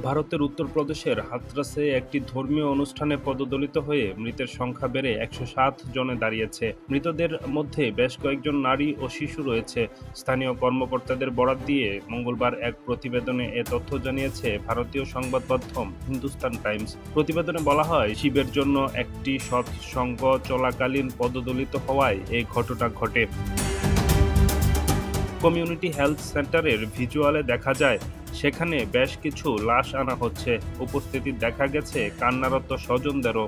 ভারতের উত্তরপ্রদেশের হাথরাসে একটি ধর্মীয় অনুষ্ঠানে পদদলিত হয়ে মৃতের সংখ্যা বেড়ে ১০৭ জনে দাঁড়িয়েছে। মৃতদের মধ্যে বেশ কয়েকজন নারী ও শিশু রয়েছে। স্থানীয় কর্মকর্তাদের বরাত দিয়ে মঙ্গলবার এক প্রতিবেদনে এ তথ্য জানিয়েছে ভারতীয় সংবাদ মাধ্যম হিন্দুস্তান টাইমস। প্রতিবেদনে বলা হয়, শিবের জন্য একটি সৎসঙ্গ চলাকালীন পদদলিত হওয়ায় এই ঘটনা ঘটে। কমিউনিটি হেলথ সেন্টারের ভিজুয়ালে দেখা যায়, সেখানে বেশ কিছু লাশ আনা হচ্ছে। উপস্থিতি দেখা গেছে কান্নারত স্বজনদেরও।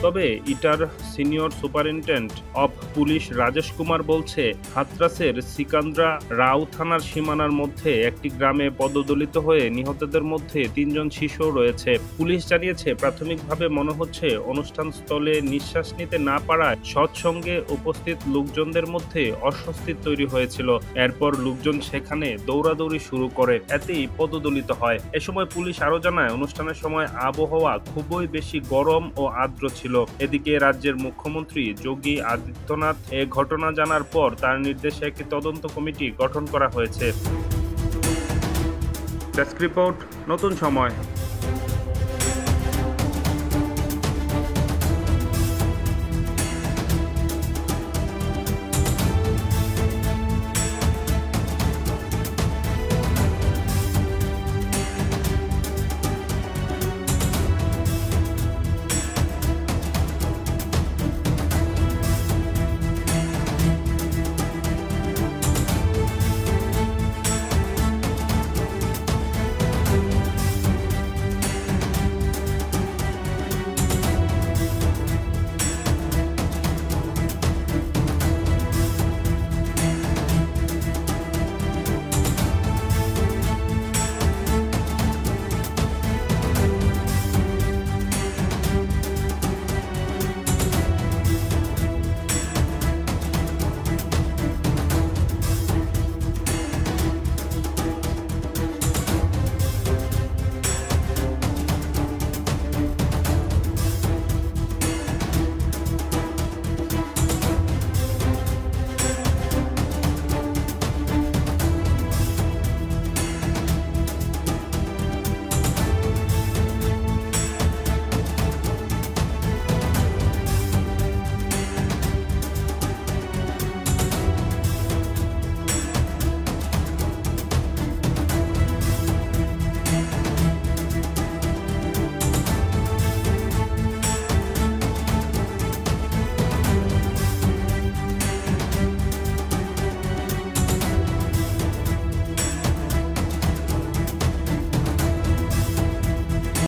তবে ইটার senior superintendent of police Rajesh Kumar বলছে, হাথরাসের সিকান্দ্রা রাও থানার সীমানার মধ্যে একটি গ্রামে পদদলিত হয়ে নিহতদের মধ্যে ৩ জন শিশুও রয়েছে। পুলিশ জানিয়েছে, প্রাথমিকভাবে মনে হচ্ছে অনুষ্ঠানস্থলে নিঃশ্বাস নিতে না পারায় সৎসঙ্গে উপস্থিত লোকজনদের মধ্যে অস্বস্তি তৈরি হয়েছিল। এরপর লোকজন সেখানে দৌড়াদৌড়ি শুরু করে, এতেই পদদলিত হয়। এ সময় পুলিশ আরও জানায়, অনুষ্ঠানের সময় আবহাওয়া খুবই বেশি গরম ও আর্দ্র ছিল। এদিকে রাজ্যের মুখ্যমন্ত্রী যোগী আদিত্যনাথ এ ঘটনা জানার পর তার নির্দেশে একটি তদন্ত কমিটি গঠন করা হয়েছে। ডেস্ক রিপোর্ট, নতুন সময়।